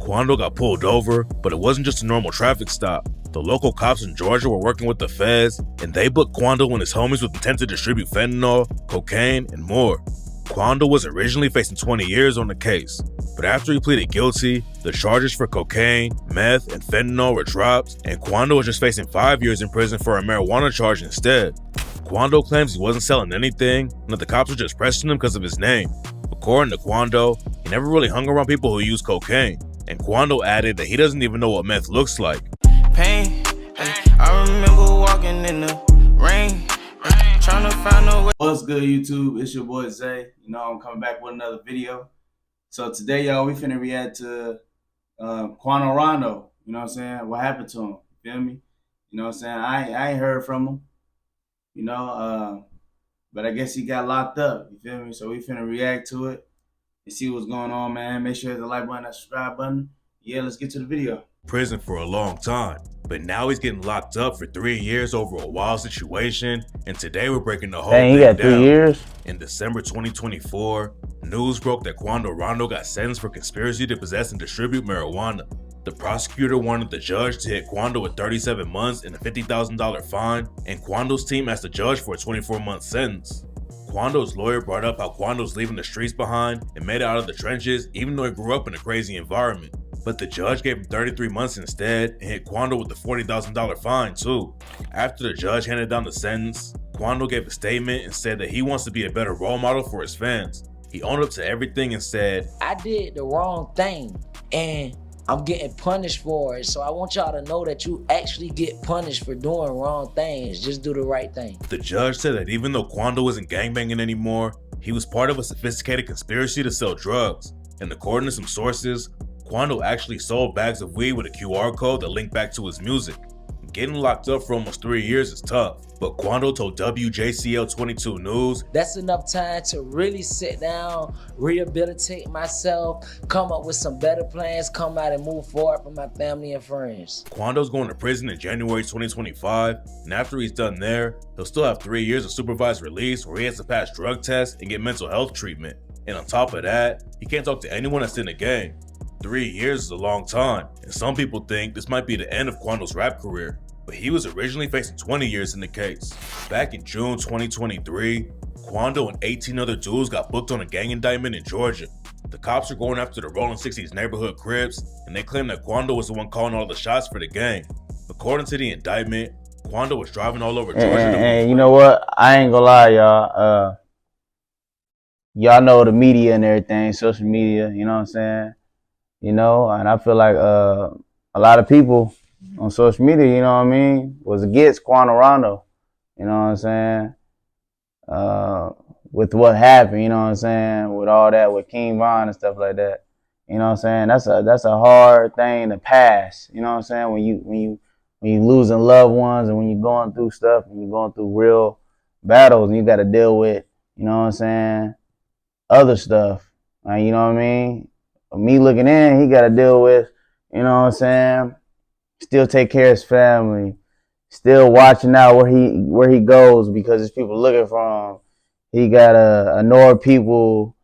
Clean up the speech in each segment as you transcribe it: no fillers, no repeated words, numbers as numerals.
Quando got pulled over, but it wasn't just a normal traffic stop. The local cops in Georgia were working with the feds, and they booked Quando and his homies with intent to distribute fentanyl, cocaine, and more. Quando was originally facing 20 years on the case, but after he pleaded guilty, the charges for cocaine, meth, and fentanyl were dropped, and Quando was just facing 5 years in prison for a marijuana charge instead. Quando claims he wasn't selling anything, and that the cops were just pressing him because of his name. According to Quando, he never really hung around people who use cocaine, and Quando added that he doesn't even know what meth looks like. Pain, I remember walking in the rain, trying to find a way. What's good, YouTube? It's your boy Zay. I'm coming back with another video. So today, y'all, we finna react to Quando Rondo. You know what I'm saying? What happened to him? You feel me? You know what I'm saying? I ain't heard from him. But I guess he got locked up. You feel me? So we finna react to it and see what's going on, man. Make sure you hit the like button, that subscribe button. Yeah, let's get to the video. Prison for a long time, but now he's getting locked up for 3 years over a wild situation, and today we're breaking the whole thing down. 3 years? In December 2024, news broke that Quando Rondo got sentenced for conspiracy to possess and distribute marijuana. The prosecutor wanted the judge to hit Quando with 37 months and a $50,000 fine, and Quando's team asked the judge for a 24-month sentence. Quando's lawyer brought up how Quando's leaving the streets behind and made it out of the trenches even though he grew up in a crazy environment. But the judge gave him 33 months instead and hit Quando with the $40,000 fine too. After the judge handed down the sentence, Quando gave a statement and said that he wants to be a better role model for his fans. He owned up to everything and said, "I did the wrong thing and I'm getting punished for it. So I want y'all to know that you actually get punished for doing wrong things. Just do the right thing." The judge said that even though Quando wasn't gangbanging anymore, he was part of a sophisticated conspiracy to sell drugs. And according to some sources, Quando actually sold bags of weed with a QR code that linked back to his music. Getting locked up for almost 3 years is tough, but Quando told WJCL 22 News, "That's enough time to really sit down, rehabilitate myself, come up with some better plans, come out and move forward for my family and friends." Quando's going to prison in January 2025, and after he's done there, he'll still have 3 years of supervised release where he has to pass drug tests and get mental health treatment. And on top of that, he can't talk to anyone that's in the gang. 3 years is a long time, and some people think this might be the end of Quando's rap career, but he was originally facing 20 years in the case. Back in June 2023, Quando and 18 other dudes got booked on a gang indictment in Georgia. The cops are going after the Rolling 60s neighborhood Crips, and they claim that Quando was the one calling all the shots for the gang. According to the indictment, Quando was driving all over Georgia. And you know what? I ain't gonna lie, y'all. Y'all know the media and everything, social media, you know what I'm saying? And I feel like a lot of people on social media, you know what I mean, was against Quando Rondo, you know what I'm saying? With what happened, you know what I'm saying, with all that, with King Von and stuff like that. You know what I'm saying? That's a hard thing to pass, you know what I'm saying? When you losing loved ones and when you're going through stuff and you're going through real battles and you gotta deal with, you know what I'm saying, other stuff. You know what I mean? Me looking in, he got to deal with, you know what I'm saying, still take care of his family, still watching out where he goes because there's people looking for him. He got to ignore people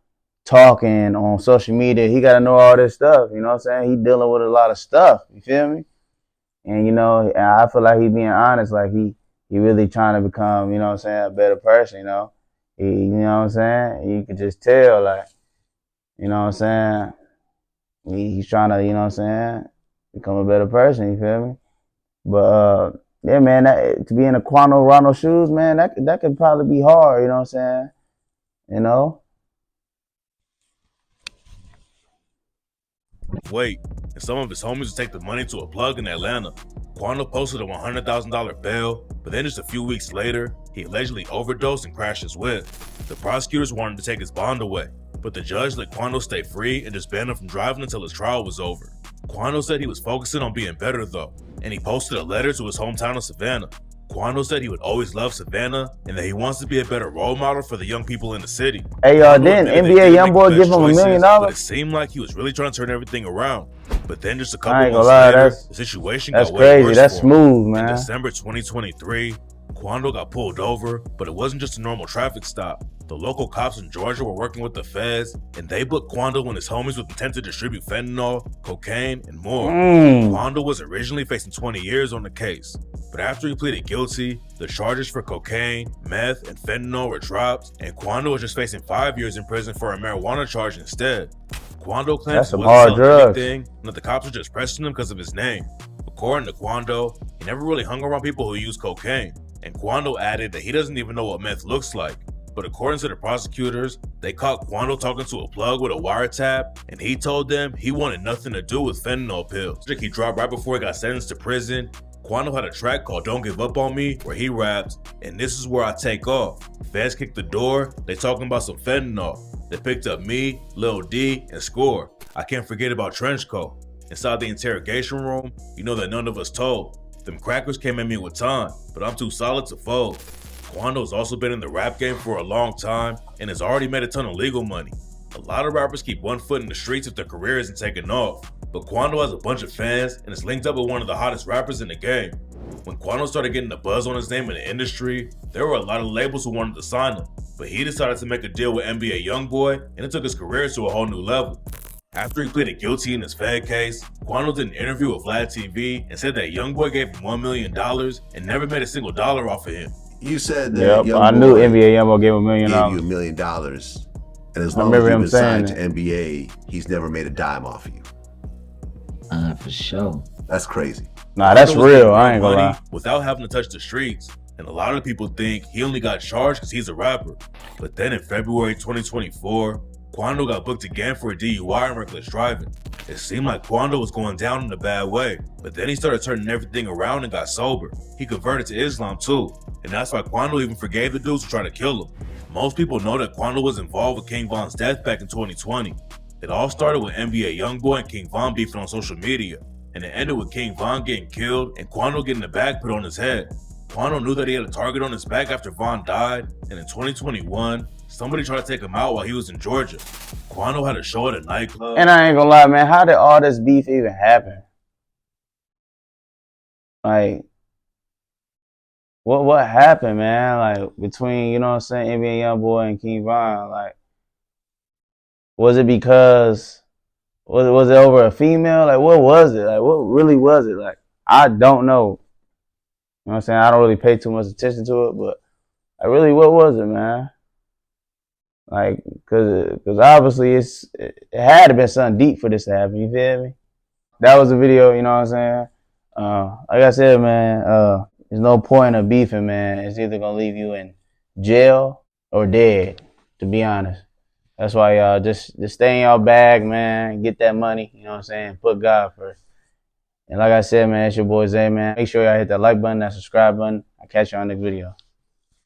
talking on social media. He got to know all this stuff, you know what I'm saying? He dealing with a lot of stuff, you feel me? And, I feel like he being honest, like he really trying to become, you know what I'm saying, a better person, you know? You know what I'm saying? You could just tell, like, you know what I'm saying? He's trying to, you know what I'm saying, become a better person, you feel me? But, yeah, man, to be in a Quando Rondo shoes, man, that could probably be hard, you know what I'm saying? Wait, and some of his homies would take the money to a plug in Atlanta. Quando posted a $100,000 bail, but then just a few weeks later, he allegedly overdosed and crashed his whip. The prosecutors wanted to take his bond away, but the judge let Quando stay free and just banned him from driving until his trial was over. Quando said he was focusing on being better though, and he posted a letter to his hometown of Savannah. Quando said he would always love Savannah and that he wants to be a better role model for the young people in the city. Hey, didn't NBA YoungBoy give him $1 million? But it seemed like he was really trying to turn everything around. But then just a couple months later, the situation got way worse. That's smooth, man. In December 2023, Quando got pulled over, but it wasn't just a normal traffic stop. The local cops in Georgia were working with the feds, and they booked Quando and his homies with intent to distribute fentanyl, cocaine, and more. Quando was originally facing 20 years on the case, but after he pleaded guilty, the charges for cocaine, meth, and fentanyl were dropped, and Quando was just facing 5 years in prison for a marijuana charge instead. Quando claims he wasn't selling anything, and that the cops were just pressing him because of his name. According to Quando, he never really hung around people who use cocaine, and Quando added that he doesn't even know what meth looks like. But according to the prosecutors, they caught Quando talking to a plug with a wiretap, and he told them he wanted nothing to do with fentanyl pills. He dropped right before he got sentenced to prison. Quando had a track called Don't Give Up On Me where he raps, and this is where I take off. Feds kicked the door, they talking about some fentanyl. They picked up me, Lil D, and Score. I can't forget about Trenchcoat. Inside the interrogation room, you know that none of us told. Them crackers came at me with time, but I'm too solid to fold. Quando's also been in the rap game for a long time and has already made a ton of legal money. A lot of rappers keep one foot in the streets if their career isn't taking off, but Quando has a bunch of fans and is linked up with one of the hottest rappers in the game. When Quando started getting the buzz on his name in the industry, there were a lot of labels who wanted to sign him, but he decided to make a deal with NBA YoungBoy, and it took his career to a whole new level. After he pleaded guilty in his Fed case, Quando did an interview with Vlad TV and said that YoungBoy gave him $1 million and never made a single dollar off of him. You said that I knew NBA YoungBoy gave him $1 million. Gave you $1 million, and as long as you've been signed to NBA, he's never made a dime off of you. For sure. That's crazy. Nah, that's real. I ain't gonna lie. Without having to touch the streets, and a lot of people think he only got charged because he's a rapper. But then in February 2024, Quando got booked again for a DUI and reckless driving. It seemed like Quando was going down in a bad way, but then he started turning everything around and got sober. He converted to Islam too, and that's why Quando even forgave the dudes who tried to kill him. Most people know that Quando was involved with King Von's death back in 2020. It all started with NBA YoungBoy and King Von beefing on social media, and it ended with King Von getting killed and Quando getting a bag put on his head. Quando knew that he had a target on his back after Von died, and in 2021, somebody tried to take him out while he was in Georgia. Quando had a show at a nightclub. And I ain't gonna lie, man, how did all this beef even happen? Like, what happened, man? Like, between, you know what I'm saying, NBA YoungBoy and King Von, like, was it because, was it over a female? Like, what was it? Like, what really was it? Like, I don't know. You know what I'm saying? I don't really pay too much attention to it, but like, really, what was it, man? Like, cause obviously it had to be something deep for this to happen. You feel me? That was the video. You know what I'm saying? Like I said, man, there's no point of beefing, man. It's either gonna leave you in jail or dead. To be honest, that's why y'all just stay in y'all bag, man. Get that money. You know what I'm saying? Put God first. And like I said, man, it's your boy Zay, man. Make sure y'all hit that like button, that subscribe button. I'll catch you on the next video.